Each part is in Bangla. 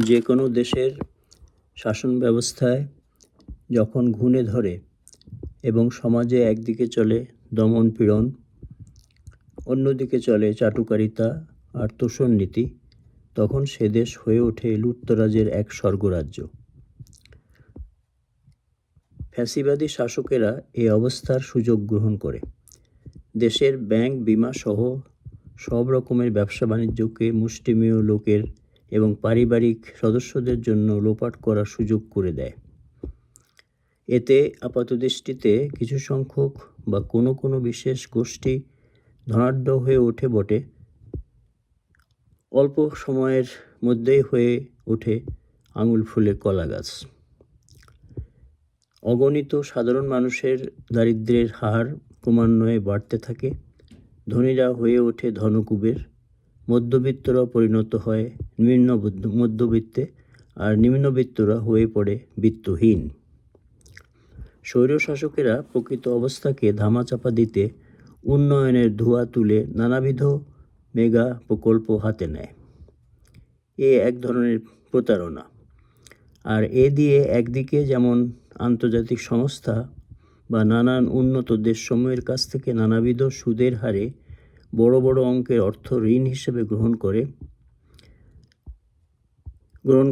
যে কোনো দেশের শাসন ব্যবস্থায় যখন ঘুণে ধরে এবং সমাজে একদিকে চলে দমন পীড়ন, অন্যদিকে চলে চাটুকারিতা আর তোষণ নীতি, তখন সে দেশ হয়ে ওঠে লুটতরাজের এক স্বর্গরাজ্য। ফ্যাসিবাদী শাসকেরা এই অবস্থার সুযোগ গ্রহণ করে দেশের ব্যাংক, বিমা সহ সব রকমের ব্যবসা বাণিজ্যকে মুষ্টিমেয় লোকের এবং পারিবারিক সদস্যদের জন্য লোপাট করার সুযোগ করে দেয়। এতে আপাতদৃষ্টিতে কিছু সংখ্যক বা কোনো বিশেষ গোষ্ঠী ধনাঢ্য হয়ে ওঠে বটে, অল্প সময়ের মধ্যেই হয়ে ওঠে আঙুল ফুলে কলা গাছ। অগণিত সাধারণ মানুষের দারিদ্র্যের হার ক্রমান্বয়ে বাড়তে থাকে, ধনীরা হয়ে ওঠে ধনকুবের, মধ্যবিত্তরা পরিণত হয় মধ্যবিত্তে, আর নিম্নবিত্তরা হয়ে পড়ে বিত্তহীন। স্বৈরশাসকেরা প্রকৃত অবস্থাকে ধামাচাপা দিতে উন্নয়নের ধোঁয়া তুলে নানাবিধ মেগা প্রকল্প হাতে নেয়। এ এক ধরনের প্রতারণা। আর এ দিয়ে একদিকে যেমন আন্তর্জাতিক সংস্থা বা নানান উন্নত দেশসমূহের কাছ থেকে নানাবিধ সুদের হারে বড় বড় অঙ্কের অর্থ ঋণ হিসেবে গ্রহণ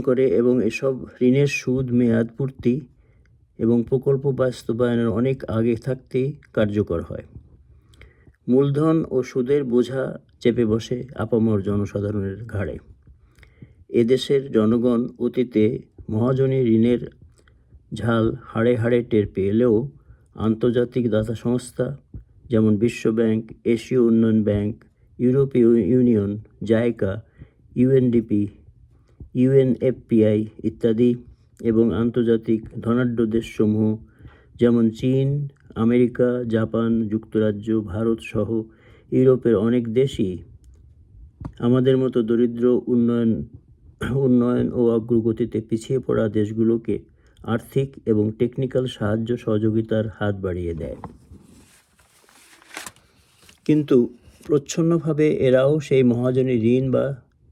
করে এবং এসব ঋণের সুদ মেয়াদ পূর্তি এবং প্রকল্প বাস্তবায়নের অনেক আগে থাকতেই কার্যকর হয়। মূলধন ও সুদের বোঝা চেপে বসে আপামর জনসাধারণের ঘাড়ে। এদেশের জনগণ অতীতে মহাজনী ঋণের ঝাল হাড়ে হাড়ে টের পেলেও আন্তর্জাতিক দাতা সংস্থা যেমন বিশ্বব্যাংক, এশীয় উন্নয়ন ব্যাংক, ইউরোপীয় ইউনিয়ন, জাইকা, ইউএনডিপি, ইউএনএফপিআই ইত্যাদি এবং আন্তর্জাতিক ধনাঢ্য দেশসমূহ যেমন চীন, আমেরিকা, জাপান, যুক্তরাজ্য, ভারত সহ ইউরোপের অনেক দেশই আমাদের মতো দরিদ্র, উন্নয়ন ও অগ্রগতিতে পিছিয়ে পড়া দেশগুলোকে আর্থিক এবং টেকনিক্যাল সাহায্য সহযোগিতার হাত বাড়িয়ে দেয়। কিন্তু প্রচ্ছন্নভাবে এরাও সেই মহাজনী ঋণ বা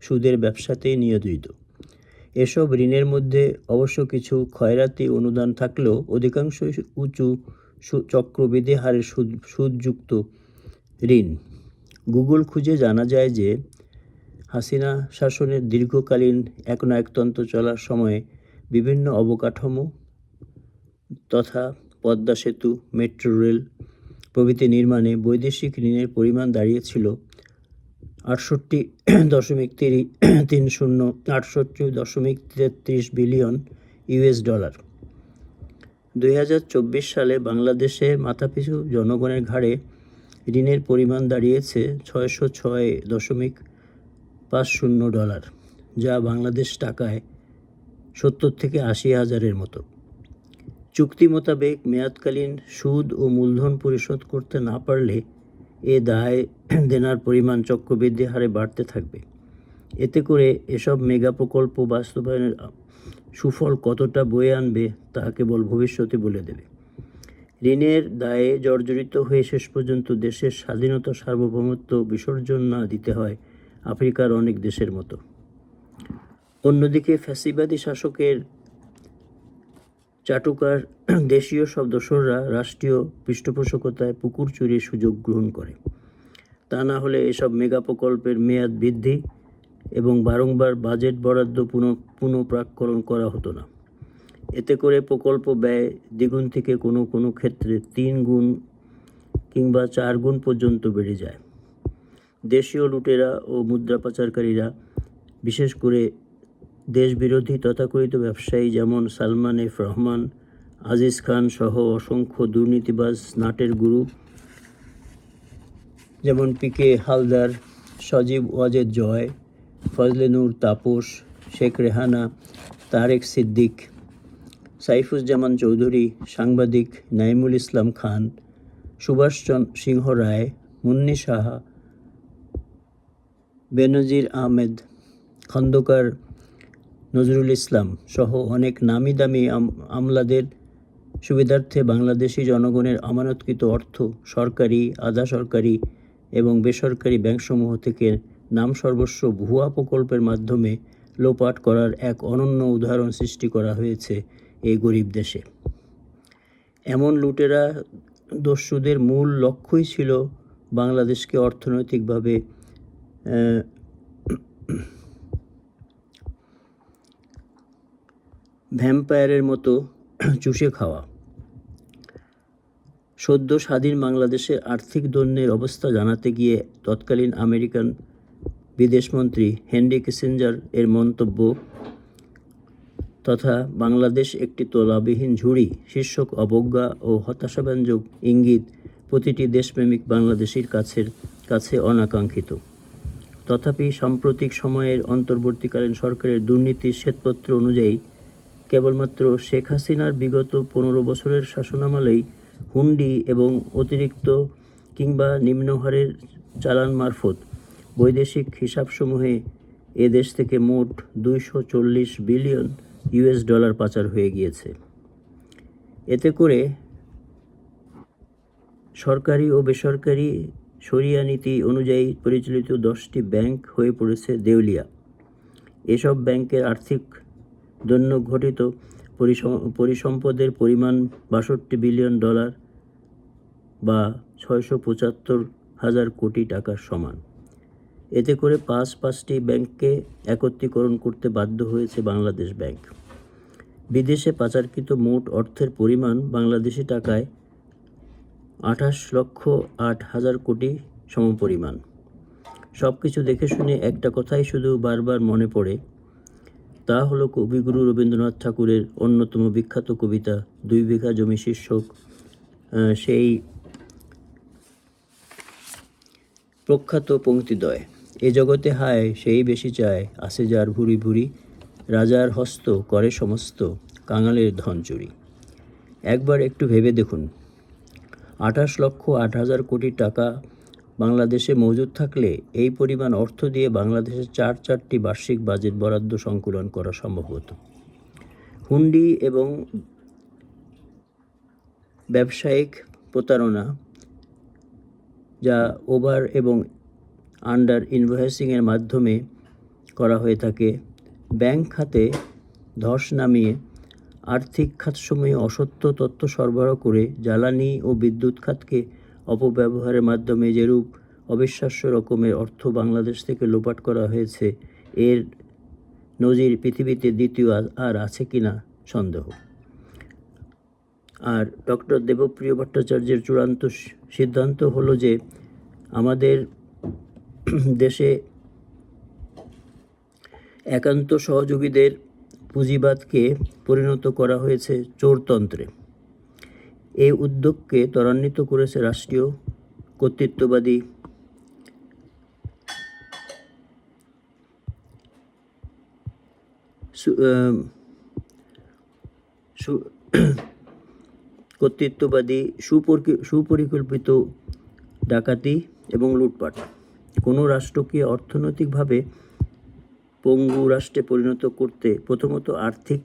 সুদের ব্যবসাতেই নিয়োজিত। এসব ঋণের মধ্যে অবশ্য কিছু খয়রাতি অনুদান থাকলেও অধিকাংশই উঁচু চক্রবৃদ্ধি হারে সুদযুক্ত ঋণ। গুগল খুঁজে জানা যায় যে হাসিনা শাসনের দীর্ঘকালীন একনায়কতন্ত্র চলার সময়ে বিভিন্ন অবকাঠামো তথা পদ্মা সেতু, মেট্রো রেল প্রভৃতি নির্মাণে বৈদেশিক ঋণের পরিমাণ দাঁড়িয়েছিল 68.33 বিলিয়ন ইউএস ডলার। 2024 সালে বাংলাদেশে মাথাপিছু জনগণের ঘাড়ে ঋণের পরিমাণ দাঁড়িয়েছে 606.50 ডলার, যা বাংলাদেশ টাকায় 70 থেকে 80 হাজারের মতো। চুক্তি মোতাবেক মেয়াদকালীন সুদ ও মূলধন পরিশোধ করতে না পারলে এ দায় দেনার পরিমাণ চক্রবৃদ্ধি হারে বাড়তে থাকবে। এতে করে এসব মেগা প্রকল্প বাস্তবায়নের সুফল কতটা বয়ে আনবে তা কেবল ভবিষ্যতে বলে দেবে। ঋণের দায়ে জর্জরিত হয়ে শেষ পর্যন্ত দেশের স্বাধীনতা, সার্বভৌমত্ব বিসর্জন না দিতে হয় আফ্রিকার অনেক দেশের মতো। অন্যদিকে ফ্যাসিবাদী শাসকের চাটুকার দেশীয় সব দোসররা রাষ্ট্রীয় পৃষ্ঠপোষকতায় পুকুর চুরির সুযোগ গ্রহণ করে। তা না হলে এসব মেগা প্রকল্পের মেয়াদ বৃদ্ধি এবং বারংবার বাজেট বরাদ্দ পুনঃপ্রাক্কলন করা হতো না। এতে করে প্রকল্প ব্যয় দ্বিগুণ থেকে কোনো ক্ষেত্রে 3 গুণ কিংবা 4 গুণ পর্যন্ত বেড়ে যায়। দেশীয় লুটেরা ও মুদ্রা পাচারকারীরা, বিশেষ করে দেশবিরোধী তথাকথিত ব্যবসায়ী যেমন সালমান এফ রহমান, আজিজ খান সহ অসংখ্য দুর্নীতিবাজ নাটের গুরু যেমন পিকে হালদার, সজীব ওয়াজেদ জয়, ফজলে নূর তাপস, শেখ রেহানা, তারেক সিদ্দিক, সাইফুজ্জামান চৌধুরী, সাংবাদিক নাইমুল ইসলাম খান, সুভাষ সিংহ রায়, মুন্নি সাহা, বেনজির আহমেদ, খন্দকার নজরুল ইসলাম সহ অনেক নামি দামি আমলাদের সুবিধার্থে বাংলাদেশি জনগণের আমানতকৃত অর্থ সরকারি, আধা সরকারি এবং বেসরকারি ব্যাংকসমূহ থেকে নামসর্বস্ব ভুয়া প্রকল্পের মাধ্যমে লোপাট করার এক অনন্য উদাহরণ সৃষ্টি করা হয়েছে এই গরিব দেশে। এমন লুটেরা দস্যুদের মূল লক্ষ্যই ছিল বাংলাদেশকে অর্থনৈতিকভাবে ভ্যাম্পায়ারের মতো চুষে খাওয়া। সদ্য স্বাধীন বাংলাদেশের আর্থিক দৈন্যের অবস্থা জানাতে গিয়ে তৎকালীন আমেরিকান বিদেশমন্ত্রী হেনরি কিসিঞ্জার এর মন্তব্য তথা বাংলাদেশ একটি তলাবিহীন ঝুড়ি শীর্ষক অবজ্ঞা ও হতাশাব্যঞ্জক ইঙ্গিত প্রতিটি দেশপ্রেমিক বাংলাদেশির কাছে অনাকাঙ্ক্ষিত। তথাপি সাম্প্রতিক সময়ের অন্তর্বর্তীকালীন সরকারের দুর্নীতির শ্বেতপত্র অনুযায়ী কেবলমাত্র শেখ হাসিনার বিগত 15 বছরের শাসনামলেই হুন্ডি এবং অতিরিক্ত কিংবা নিম্নহারের চালান মারফত বৈদেশিক হিসাবসমূহে এ দেশ থেকে মোট 240 বিলিয়ন US ডলার পাচার হয়ে গিয়েছে। এতে করে সরকারি ও বেসরকারি শরিয়া নীতি অনুযায়ী পরিচালিত 10টি ব্যাংক হয়ে পড়েছে দেউলিয়া। এসব ব্যাংকের আর্থিক দৈন্য ঘটিত পরিসম্পদের পরিমাণ 62 বিলিয়ন ডলার বা 675,000 কোটি টাকার সমান। এতে করে পাঁচটি ব্যাংককে একত্রীকরণ করতে বাধ্য হয়েছে বাংলাদেশ ব্যাংক। বিদেশে পাচারকৃত মোট অর্থের পরিমাণ বাংলাদেশি টাকায় 28,08,000 কোটি সমপরিমাণ। সব কিছু দেখে শুনে একটা কথাই শুধু বারবার মনে পড়ে, তা হলো কবিগুরু রবীন্দ্রনাথ ঠাকুরের অন্যতম বিখ্যাত কবিতা 2 বিঘা জমি শীর্ষক সেই প্রখ্যাত পংক্তিদ্বয়। এ জগতে হায় সেই বেশি চায়, আসে যার ভুরি ভুরি, রাজার হস্ত করে সমস্ত, কাঙালের ধন চুরি। একবার একটু ভেবে দেখুন, 28,08,000 কোটি টাকা বাংলাদেশে মজুদ থাকলে এই পরিমাণ অর্থ দিয়ে বাংলাদেশের চারটি বার্ষিক বাজেট বরাদ্দ সংকুলন করা সম্ভব হতো। হুন্ডি এবং ব্যবসায়িক প্রতারণা, যা ওভার এবং আন্ডার ইনভয়েসিংয়ের মাধ্যমে করা হয়ে থাকে, ব্যাংক খাতে ধস নামিয়ে আর্থিক খাতসমূহে অসত্য তথ্য সরবরাহ করে জ্বালানি ও বিদ্যুৎ খাতকে অপব্যবহারের মাধ্যমে যেরূপ অবিশ্বাস্য রকমের অর্থ বাংলাদেশ থেকে লোপাট করা হয়েছে, এর নজির পৃথিবীতে দ্বিতীয় আর আছে কিনা সন্দেহ। আর ডক্টর দেবপ্রিয় ভট্টাচার্যের চূড়ান্ত সিদ্ধান্ত হলো যে আমাদের দেশে একান্ত সহযোগীদের পুঁজিবাদকে পরিণত করা হয়েছে চোরতন্ত্রে। এই উদ্যোগকে ত্বরান্বিত করেছে রাষ্ট্রীয় কর্তৃত্ববাদী সুপরিকল্পিত ডাকাতি এবং লুটপাট। কোনো রাষ্ট্রকে অর্থনৈতিকভাবে পঙ্গু রাষ্ট্রে পরিণত করতে প্রথমত আর্থিক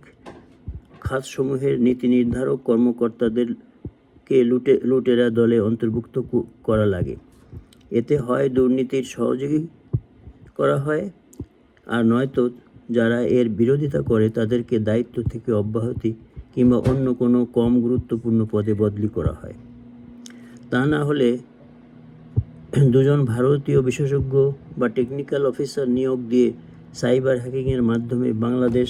খাতসমূহের নীতি নির্ধারক কর্মকর্তাদেরকে লুটেরা দলে অন্তর্ভুক্ত করা লাগে। এতে হয় দুর্নীতির সহযোগী করা হয়, আর নয়তো যারা এর বিরোধিতা করে তাদেরকে দায়িত্ব থেকে অব্যাহতি কিংবা অন্য কোনো কম গুরুত্বপূর্ণ পদে বদলি করা হয়। তা না হলে দুজন ভারতীয় বিশেষজ্ঞ বা টেকনিক্যাল অফিসার নিয়োগ দিয়ে সাইবার হ্যাকিংয়ের মাধ্যমে বাংলাদেশ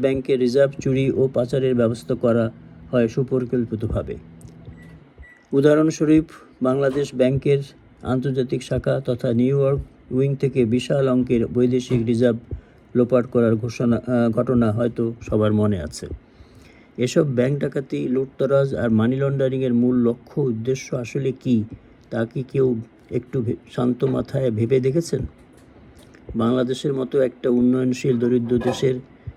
ব্যাংকের রিজার্ভ চুরি ও পাচারের ব্যবস্থা করা হয় সুপরিকল্পিতভাবে। উদাহরণস্বরূপ, বাংলাদেশ ব্যাংকের আন্তর্জাতিক শাখা তথা নিউ ইয়র্ক উইং থেকে বিশাল অঙ্কের বৈদেশিক রিজার্ভ লোপাট করার ঘটনা হয়তো সবার মনে আছে। এসব ব্যাংক ডাকাতি, লুটতরাজ আর মানি লন্ডারিংয়ের মূল লক্ষ্য উদ্দেশ্য আসলে কী, তা কি কেউ একটু শান্ত মাথায় ভেবে দেখেছেন? বাংলাদেশের মতো একটা উন্নয়নশীল দরিদ্র দেশের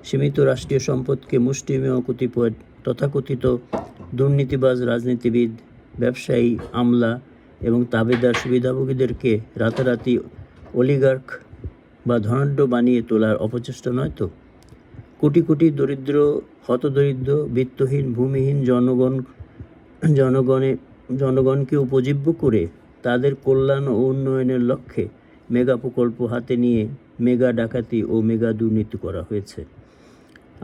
সীমিত রাষ্ট্রীয় সম্পদকে মুষ্টিমেয় কতিপয় তথাকথিত দুর্নীতিবাজ রাজনীতিবিদ, ব্যবসায়ী, আমলা এবং তাবেদার সুবিধাভোগীদেরকে রাতারাতি অলিগার্ক বা ধনাঢ্য বানিয়ে তোলার অপচেষ্টা নয় তো? কোটি কোটি দরিদ্র, হতদরিদ্র, বিত্তহীন, ভূমিহীন জনগণকে উপজীব্য করে তাদের কল্যাণ ও উন্নয়নের লক্ষ্যে মেগা প্রকল্প হাতে নিয়ে মেগা ডাকাতি ও মেগা দুর্নীতি করা হয়েছে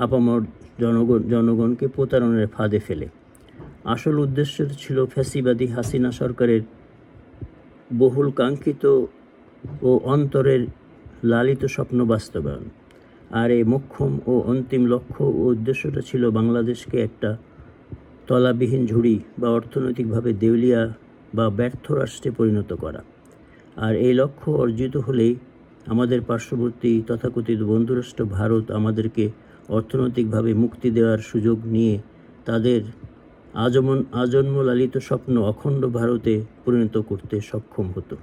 আপামর জনগণকে প্রতারণার ফাঁদে ফেলে। আসল উদ্দেশ্য ছিল ফ্যাসিবাদী হাসিনা সরকারের বহুল কাঙ্ক্ষিত ও অন্তরের লালিত স্বপ্ন বাস্তবায়ন। আর এই মোক্ষম ও অন্তিম লক্ষ্য ও উদ্দেশ্যটা ছিল বাংলাদেশকে একটা তলাবিহীন ঝুড়ি বা অর্থনৈতিকভাবে দেউলিয়া বা ব্যর্থ রাষ্ট্রে পরিণত করা। আর এই লক্ষ্য অর্জিত হলেই আমাদের পার্শ্ববর্তী তথাকথিত বন্ধুরাষ্ট্র ভারত আমাদেরকে অর্থনৈতিকভাবে মুক্তি দেওয়ার সুযোগ নিয়ে তাদের আজন্ম লালিত স্বপ্ন অখণ্ড ভারতে পরিণত করতে সক্ষম হতো।